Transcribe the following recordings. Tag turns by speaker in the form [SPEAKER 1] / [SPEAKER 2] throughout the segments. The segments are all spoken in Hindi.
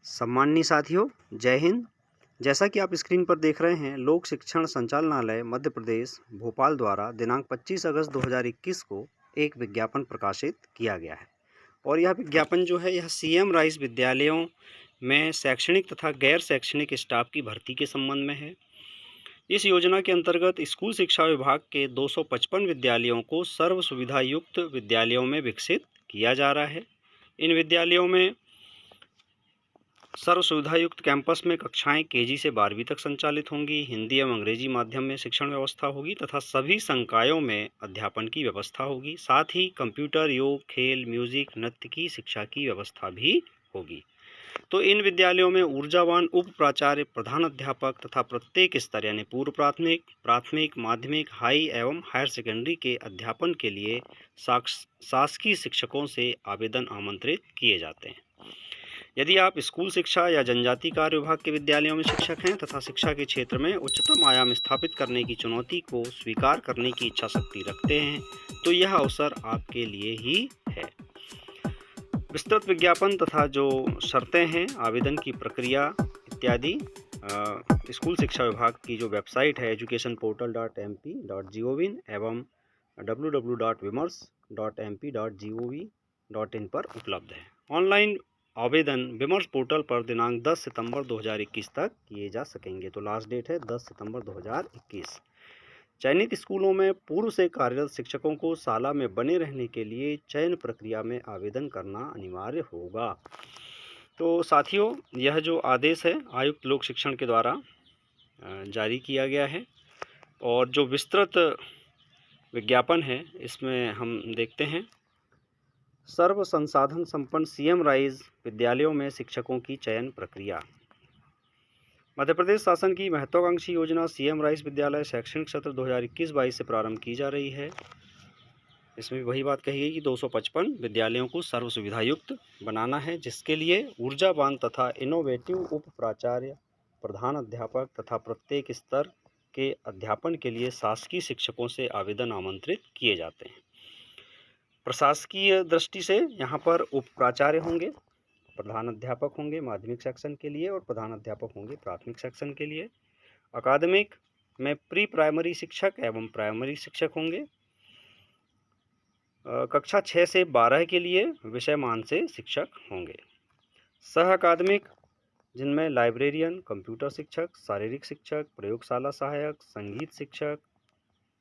[SPEAKER 1] सम्माननीय साथियों, जय हिंद। जैसा कि आप स्क्रीन पर देख रहे हैं, लोक शिक्षण संचालनालय मध्य प्रदेश भोपाल द्वारा दिनांक 25 अगस्त 2021 को एक विज्ञापन प्रकाशित किया गया है। और यह विज्ञापन जो है यह सीएम राइस विद्यालयों में शैक्षणिक तथा गैर शैक्षणिक स्टाफ की भर्ती के संबंध में है। इस योजना के अंतर्गत स्कूल शिक्षा विभाग के 255 विद्यालयों को सर्व सुविधा युक्त विद्यालयों में विकसित किया जा रहा है। इन विद्यालयों में सर्व सुविधायुक्त कैंपस में कक्षाएं केजी से 12वीं तक संचालित होंगी। हिंदी एवं अंग्रेजी माध्यम में शिक्षण व्यवस्था होगी तथा सभी संकायों में अध्यापन की व्यवस्था होगी। साथ ही कंप्यूटर, योग, खेल, म्यूजिक, नृत्य की शिक्षा की व्यवस्था भी होगी। तो इन विद्यालयों में ऊर्जावान उप प्राचार्य, प्रधान अध्यापक तथा प्रत्येक स्तर यानी पूर्व प्राथमिक, माध्यमिक, हाई एवं हायर सेकेंडरी के अध्यापन के लिए शासकीय शिक्षकों से आवेदन आमंत्रित किए जाते हैं। यदि आप स्कूल शिक्षा या जनजाति कार्य विभाग के विद्यालयों में शिक्षक हैं तथा शिक्षा के क्षेत्र में उच्चतम आयाम स्थापित करने की चुनौती को स्वीकार करने की इच्छा शक्ति रखते हैं, तो यह अवसर आपके लिए ही है। विस्तृत विज्ञापन तथा जो शर्तें हैं, आवेदन की प्रक्रिया इत्यादि स्कूल शिक्षा विभाग की जो वेबसाइट है educationportal.mp.gov एवं www.vimers.mp.gov.in पर उपलब्ध है। ऑनलाइन आवेदन विमर्श पोर्टल पर दिनांक 10 सितंबर 2021 तक किए जा सकेंगे। तो लास्ट डेट है 10 सितंबर 2021। चयनित स्कूलों में पूर्व से कार्यरत शिक्षकों को शाला में बने रहने के लिए चयन प्रक्रिया में आवेदन करना अनिवार्य होगा। तो साथियों, यह जो आदेश है आयुक्त लोक शिक्षण के द्वारा जारी किया गया है और जो विस्तृत विज्ञापन है इसमें हम देखते हैं सर्व संसाधन संपन्न सीएम राइज विद्यालयों में शिक्षकों की चयन प्रक्रिया। मध्य प्रदेश शासन की महत्वाकांक्षी योजना सीएम राइस विद्यालय शैक्षणिक सत्र 2021-22 से प्रारंभ की जा रही है। इसमें वही बात कही गई कि 255 विद्यालयों को सर्व सुविधायुक्त बनाना है, जिसके लिए ऊर्जावान तथा इनोवेटिव उप प्राचार्य, प्रधान अध्यापक तथा प्रत्येक स्तर के अध्यापन के लिए शासकीय शिक्षकों से आवेदन आमंत्रित किए जाते हैं। प्रशासकीय दृष्टि से यहाँ पर उप प्राचार्य होंगे, प्रधान अध्यापक होंगे माध्यमिक सेक्शन के लिए और प्रधान अध्यापक होंगे प्राथमिक सेक्शन के लिए। अकादमिक में प्री प्राइमरी शिक्षक एवं प्राइमरी शिक्षक होंगे। कक्षा 6 से 12 के लिए विषयमान से शिक्षक होंगे। सह अकादमिक जिनमें लाइब्रेरियन, कंप्यूटर शिक्षक, शारीरिक शिक्षक, प्रयोगशाला सहायक, संगीत शिक्षक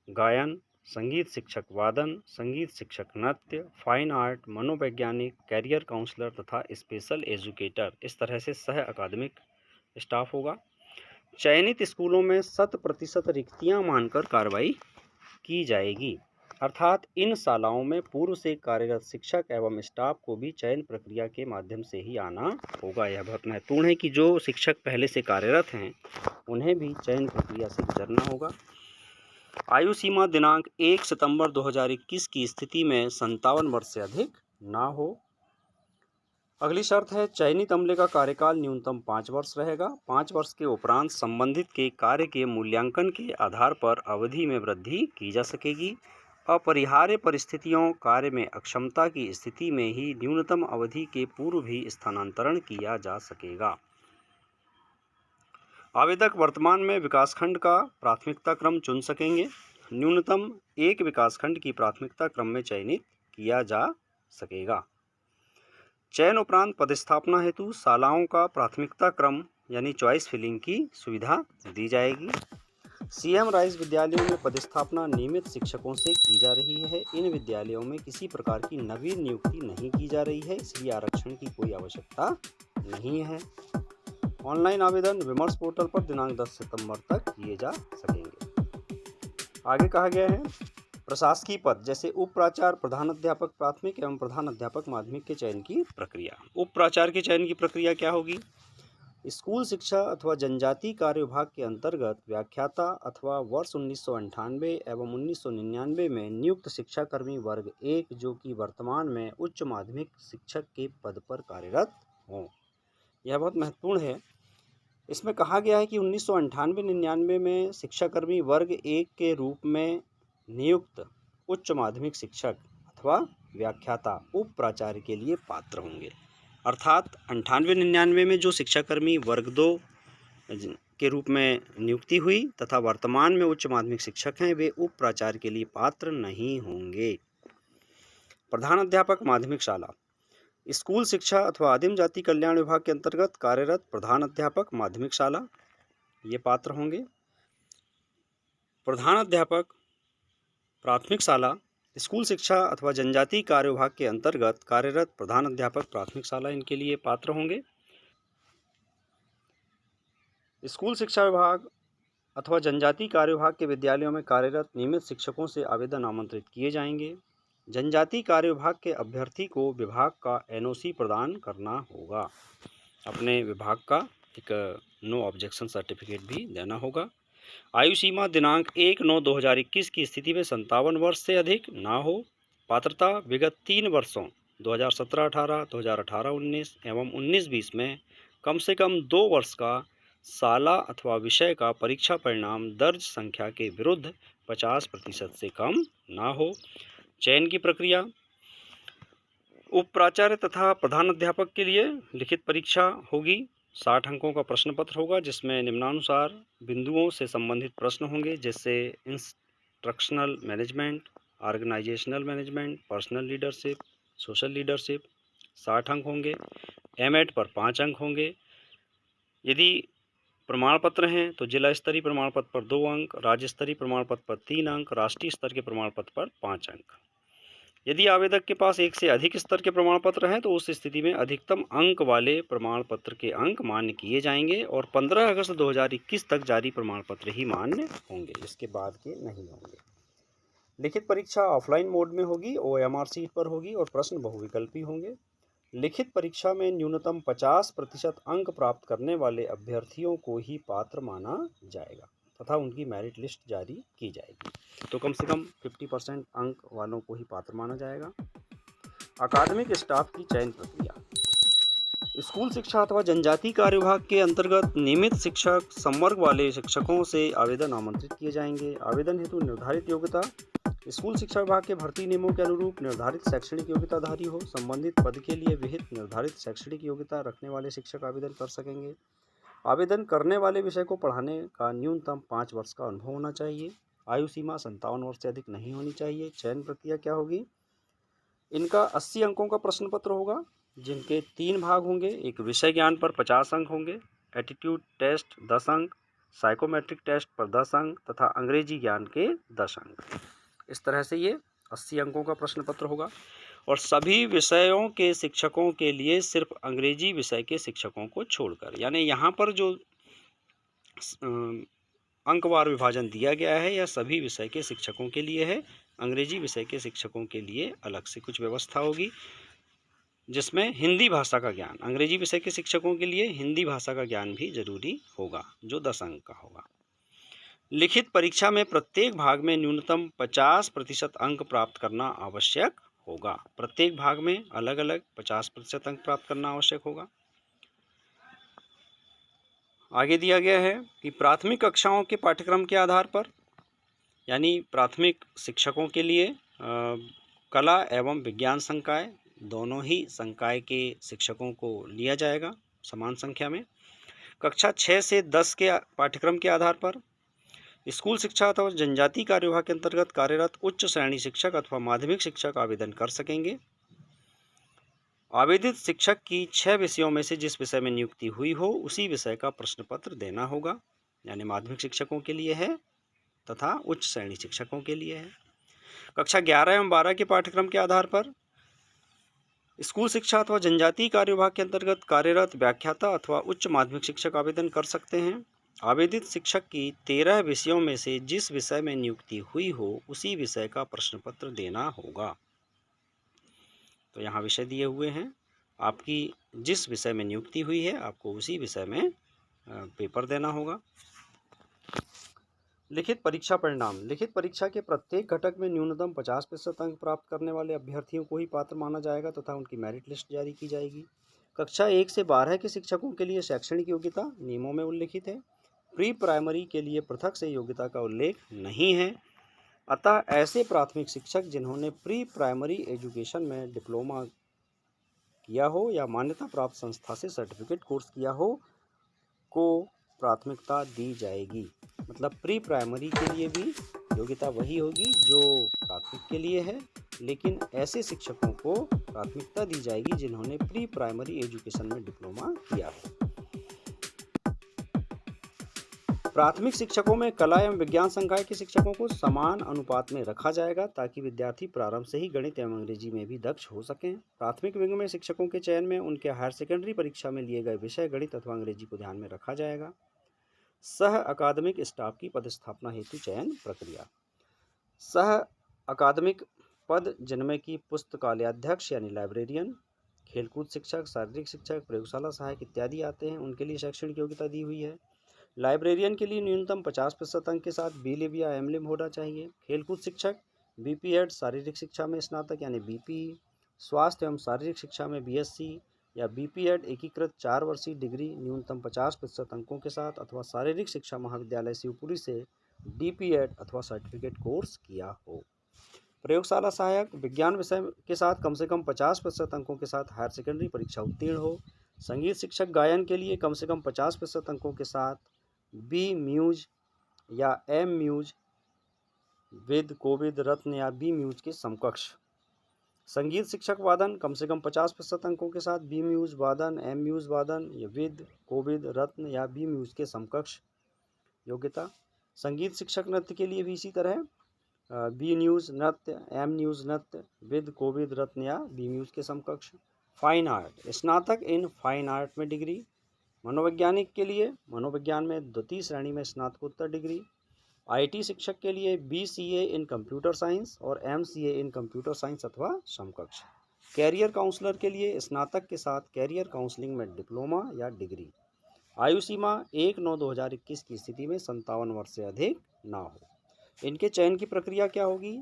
[SPEAKER 1] गायन, संगीत शिक्षक वादन, संगीत शिक्षक नृत्य, फाइन आर्ट, मनोवैज्ञानिक, कैरियर काउंसलर तथा स्पेशल एजुकेटर, इस तरह से सह अकादमिक स्टाफ होगा। चयनित स्कूलों में 100% रिक्तियां मानकर कार्रवाई की जाएगी, अर्थात इन शालाओं में पूर्व से कार्यरत शिक्षक एवं स्टाफ को भी चयन प्रक्रिया के माध्यम से ही आना होगा। यह बहुत महत्वपूर्ण है कि जो शिक्षक पहले से कार्यरत हैं उन्हें भी चयन प्रक्रिया से गुजरना होगा। आयु सीमा दिनांक 1 सितंबर 2021 की स्थिति में 57 वर्ष से अधिक ना हो। अगली शर्त है चयनित अमले का कार्यकाल न्यूनतम 5 वर्ष रहेगा। 5 वर्ष के उपरांत संबंधित के कार्य के मूल्यांकन के आधार पर अवधि में वृद्धि की जा सकेगी। अपरिहार्य परिस्थितियों, कार्य में अक्षमता की स्थिति में ही न्यूनतम अवधि के पूर्व भी स्थानांतरण किया जा सकेगा। आवेदक वर्तमान में विकासखंड का प्राथमिकता क्रम चुन सकेंगे। न्यूनतम एक विकासखंड की प्राथमिकता क्रम में चयनित किया जा सकेगा। चयन उपरांत पदस्थापना हेतु शालाओं का प्राथमिकता क्रम यानी चॉइस फिलिंग की सुविधा दी जाएगी। सीएम राइस विद्यालयों में पदस्थापना नियमित शिक्षकों से की जा रही है। इन विद्यालयों में किसी प्रकार की नवीन नियुक्ति नहीं की जा रही है, इसलिए आरक्षण की कोई आवश्यकता नहीं है। ऑनलाइन आवेदन विमर्श पोर्टल पर दिनांक 10 सितंबर तक किए जा सकेंगे। आगे कहा गया है प्रशासकीय पद जैसे उप प्राचार्य, प्रधान अध्यापक प्राथमिक एवं प्रधान अध्यापक माध्यमिक के चयन की प्रक्रिया। उप प्राचार्य के चयन की प्रक्रिया क्या होगी? स्कूल शिक्षा अथवा जनजाति कार्य विभाग के अंतर्गत व्याख्याता अथवा वर्ष 1998 एवं 1999 में नियुक्त शिक्षाकर्मी वर्ग 1 जो कि वर्तमान में उच्च माध्यमिक शिक्षक के पद पर कार्यरत हों। यह बहुत महत्वपूर्ण है। इसमें कहा गया है कि 1998-99 में शिक्षाकर्मी वर्ग 1 के रूप में नियुक्त उच्च माध्यमिक शिक्षक अथवा व्याख्याता उप प्राचार्य के लिए पात्र होंगे। अर्थात 98-99 में जो शिक्षाकर्मी वर्ग 2 के रूप में नियुक्ति हुई तथा वर्तमान में उच्च माध्यमिक शिक्षक हैं, वे उप प्राचार्य के लिए पात्र नहीं होंगे। प्रधान अध्यापक माध्यमिक शाला स्कूल शिक्षा अथवा आदिम जाति कल्याण विभाग के अंतर्गत कार्यरत प्रधान अध्यापक माध्यमिक शाला ये पात्र होंगे। प्रधान अध्यापक प्राथमिक शाला स्कूल शिक्षा अथवा जनजाति कार्य विभाग के अंतर्गत कार्यरत प्रधान अध्यापक प्राथमिक शाला इनके लिए पात्र होंगे। स्कूल शिक्षा विभाग अथवा जनजाति कार्य विभाग के विद्यालयों में कार्यरत नियमित शिक्षकों से आवेदन आमंत्रित किए जाएंगे। जनजाति कार्य विभाग के अभ्यर्थी को विभाग का एनओसी प्रदान करना होगा। अपने विभाग का एक नो ऑब्जेक्शन सर्टिफिकेट भी देना होगा। आयु सीमा दिनांक 1/9/2021 की स्थिति में 57 वर्ष से अधिक ना हो। पात्रता विगत 3 वर्षों 2017-18, 2018-19 एवं 19-20 में कम से कम 2 वर्ष का साला अथवा विषय का परीक्षा परिणाम दर्ज संख्या के विरुद्ध 50% से कम ना हो। चयन की प्रक्रिया उप प्राचार्य तथा प्रधान अध्यापक के लिए लिखित परीक्षा होगी। 60 अंकों का प्रश्न पत्र होगा जिसमें निम्नानुसार बिंदुओं से संबंधित प्रश्न होंगे, जैसे instructional management, organisational management, personal leadership, social leadership. 60 अंक होंगे। एमएड पर 5 अंक होंगे। यदि प्रमाण पत्र हैं तो जिला स्तरीय प्रमाण पत्र पर 2 अंक, राज्य स्तरीय प्रमाण पत्र पर 3 अंक, राष्ट्रीय स्तर के प्रमाण पत्र पर 5 अंक। यदि आवेदक के पास एक से अधिक स्तर के प्रमाण पत्र हैं तो उस स्थिति में अधिकतम अंक वाले प्रमाण पत्र के अंक मान्य किए जाएंगे और 15 अगस्त 2021 तक जारी प्रमाण पत्र ही मान्य होंगे, इसके बाद के नहीं होंगे। लिखित परीक्षा ऑफलाइन मोड में होगी, ओएमआर सीट पर होगी और प्रश्न बहुविकल्पी होंगे। लिखित परीक्षा में न्यूनतम 50% अंक प्राप्त करने वाले अभ्यर्थियों को ही पात्र माना जाएगा तथा उनकी मेरिट लिस्ट जारी की जाएगी। तो कम से कम 50% अंक वालों को ही पात्र माना जाएगा। अकादमिक स्टाफ की चयन प्रक्रिया स्कूल शिक्षा अथवा जनजाति कार्य विभाग के अंतर्गत नियमित शिक्षक संवर्ग वाले शिक्षकों से आवेदन आमंत्रित किए जाएंगे। आवेदन हेतु निर्धारित योग्यता स्कूल शिक्षा विभाग के भर्ती नियमों के अनुरूप निर्धारित शैक्षणिक योग्यताधारी हो। संबंधित पद के लिए विहित निर्धारित शैक्षणिक योग्यता रखने वाले शिक्षक आवेदन कर सकेंगे। आवेदन करने वाले विषय को पढ़ाने का न्यूनतम 5 वर्ष का अनुभव होना चाहिए। आयु सीमा 57 वर्ष से अधिक नहीं होनी चाहिए। चयन प्रक्रिया क्या होगी? इनका 80 अंकों का प्रश्न पत्र होगा जिनके 3 भाग होंगे। एक विषय ज्ञान पर 50 अंक होंगे, एटीट्यूड टेस्ट 10 अंक, साइकोमेट्रिक टेस्ट पर 10 अंक तथा अंग्रेजी ज्ञान के 10 अंक। इस तरह से ये 80 अंकों का प्रश्न पत्र होगा और सभी विषयों के शिक्षकों के लिए सिर्फ अंग्रेजी विषय के शिक्षकों को छोड़कर, यानी यहाँ पर जो अंकवार विभाजन दिया गया है यह सभी विषय के शिक्षकों के लिए है। अंग्रेजी विषय के शिक्षकों के लिए अलग से कुछ व्यवस्था होगी जिसमें हिंदी भाषा का ज्ञान, अंग्रेजी विषय के शिक्षकों के लिए हिंदी भाषा का ज्ञान भी जरूरी होगा जो 10 अंक का होगा। लिखित परीक्षा में प्रत्येक भाग में न्यूनतम 50% अंक प्राप्त करना आवश्यक होगा। प्रत्येक भाग में अलग अलग 50% अंक प्राप्त करना आवश्यक होगा। आगे दिया गया है कि प्राथमिक कक्षाओं के पाठ्यक्रम के आधार पर, यानी प्राथमिक शिक्षकों के लिए कला एवं विज्ञान संकाय दोनों ही संकाय के शिक्षकों को लिया जाएगा समान संख्या में। कक्षा 6 से 10 के पाठ्यक्रम के आधार पर स्कूल शिक्षा अथवा जनजाति कार्य विभाग के अंतर्गत कार्यरत उच्च श्रेणी शिक्षक अथवा माध्यमिक शिक्षक आवेदन कर सकेंगे। आवेदित शिक्षक की 6 विषयों में से जिस विषय में नियुक्ति हुई हो उसी विषय का प्रश्न पत्र देना होगा, यानी माध्यमिक शिक्षकों के लिए है तथा उच्च श्रेणी शिक्षकों के लिए है। कक्षा 11 एवं 12 के पाठ्यक्रम के आधार पर स्कूल शिक्षा अथवा जनजाति कार्य विभाग के अंतर्गत कार्यरत व्याख्याता अथवा उच्च माध्यमिक शिक्षक आवेदन कर सकते हैं। आवेदित शिक्षक की 13 विषयों में से जिस विषय में नियुक्ति हुई हो उसी विषय का प्रश्न पत्र देना होगा। तो यहाँ विषय दिए हुए हैं, आपकी जिस विषय में नियुक्ति हुई है आपको उसी विषय में पेपर देना होगा। लिखित परीक्षा परिणाम लिखित परीक्षा के प्रत्येक घटक में न्यूनतम 50% अंक प्राप्त करने वाले अभ्यर्थियों को ही पात्र माना जाएगा तथा उनकी मेरिट लिस्ट जारी की जाएगी। कक्षा 1 से 12 के शिक्षकों के लिए शैक्षणिक योग्यता नियमों में उल्लिखित है। प्री प्राइमरी के लिए पृथक से योग्यता का उल्लेख नहीं है, अतः ऐसे प्राथमिक शिक्षक जिन्होंने प्री प्राइमरी एजुकेशन में डिप्लोमा किया हो या मान्यता प्राप्त संस्था से सर्टिफिकेट कोर्स किया हो को प्राथमिकता दी जाएगी। मतलब प्री प्राइमरी के लिए भी योग्यता वही होगी जो प्राथमिक के लिए है, लेकिन ऐसे शिक्षकों को प्राथमिकता दी जाएगी जिन्होंने प्री प्राइमरी एजुकेशन में डिप्लोमा किया हो। प्राथमिक शिक्षकों में कला एवं विज्ञान संकाय के शिक्षकों को समान अनुपात में रखा जाएगा ताकि विद्यार्थी प्रारंभ से ही गणित एवं अंग्रेजी में भी दक्ष हो सकें। प्राथमिक विंग में शिक्षकों के चयन में उनके हायर सेकेंडरी परीक्षा में लिए गए विषय गणित अथवा अंग्रेजी को ध्यान में रखा जाएगा। सह अकादमिक स्टाफ की पदस्थापना हेतु चयन प्रक्रिया। सह अकादमिक पद जिनमें कि पुस्तकालयाध्यक्ष यानी लाइब्रेरियन, खेलकूद शिक्षक, शारीरिक शिक्षक, प्रयोगशाला सहायक इत्यादि आते हैं, उनके लिए शैक्षणिक योग्यता दी हुई है। लाइब्रेरियन के लिए न्यूनतम 50% अंक के साथ बी.लिव या एम.लिव होना चाहिए। खेलकूद शिक्षक बी.पी.एड, शारीरिक शिक्षा में स्नातक यानी बी.पी.ई, स्वास्थ्य एवं शारीरिक शिक्षा में बी.एससी या बी.पी.एड एकीकृत 4 वर्षीय डिग्री न्यूनतम 50% अंकों के साथ अथवा शारीरिक शिक्षा महाविद्यालय शिवपुरी से डी.पी.एड अथवा सर्टिफिकेट कोर्स किया हो। प्रयोगशाला सहायक विज्ञान विषय के साथ कम से कम 50% अंकों के साथ हायर सेकेंडरी परीक्षा उत्तीर्ण हो। संगीत शिक्षक गायन के लिए कम से कम 50% अंकों के साथ बी म्यूज या एम म्यूज विद कोविद रत्न या बी म्यूज के समकक्ष। संगीत शिक्षक वादन कम से कम 50% अंकों के साथ बी म्यूज वादन, एम म्यूज वादन या विद कोविद रत्न या बी म्यूज के समकक्ष योग्यता। संगीत शिक्षक नृत्य के लिए भी इसी तरह बी न्यूज नृत्य, एम न्यूज नृत्य विद कोविद रत्न या बी म्यूज के समकक्ष। फाइन आर्ट स्नातक इन फाइन आर्ट में डिग्री। मनोवैज्ञानिक के लिए मनोविज्ञान में द्वितीय श्रेणी में स्नातकोत्तर डिग्री। आईटी शिक्षक के लिए BCA इन कंप्यूटर साइंस और MCA इन कंप्यूटर साइंस अथवा समकक्ष। कैरियर काउंसलर के लिए स्नातक के साथ कैरियर काउंसलिंग में डिप्लोमा या डिग्री। आयु सीमा 1/9/2021 की स्थिति में 57 वर्ष से अधिक ना हो। इनके चयन की प्रक्रिया क्या होगी?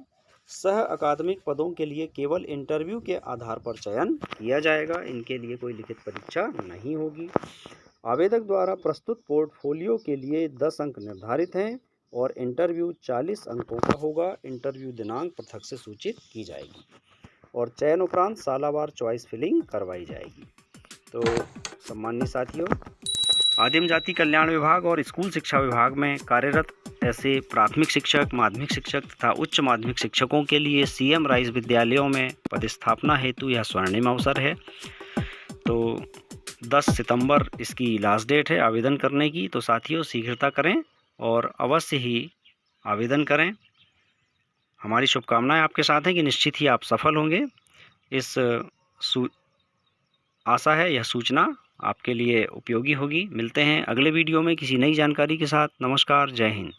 [SPEAKER 1] सह अकादमिक पदों के लिए केवल इंटरव्यू के आधार पर चयन किया जाएगा। इनके लिए कोई लिखित परीक्षा नहीं होगी। आवेदक द्वारा प्रस्तुत पोर्टफोलियो के लिए 10 अंक निर्धारित हैं और इंटरव्यू 40 अंकों का होगा। इंटरव्यू दिनांक पृथक से सूचित की जाएगी और चयन उपरांत सालावार चॉइस फिलिंग करवाई जाएगी। तो सम्मानित साथियों, आदिम जाति कल्याण विभाग और स्कूल शिक्षा विभाग में कार्यरत ऐसे प्राथमिक शिक्षक, माध्यमिक शिक्षक तथा उच्च माध्यमिक शिक्षकों के लिए CM राइस विद्यालयों में पदस्थापना हेतु यह स्वर्णिम अवसर है। तो 10 सितंबर इसकी लास्ट डेट है आवेदन करने की। तो साथियों, शीघ्रता करें और अवश्य ही आवेदन करें। हमारी शुभकामनाएं आपके साथ हैं कि निश्चित ही आप सफल होंगे। इस आशा है यह सूचना आपके लिए उपयोगी होगी। मिलते हैं अगले वीडियो में किसी नई जानकारी के साथ। नमस्कार, जय हिंद।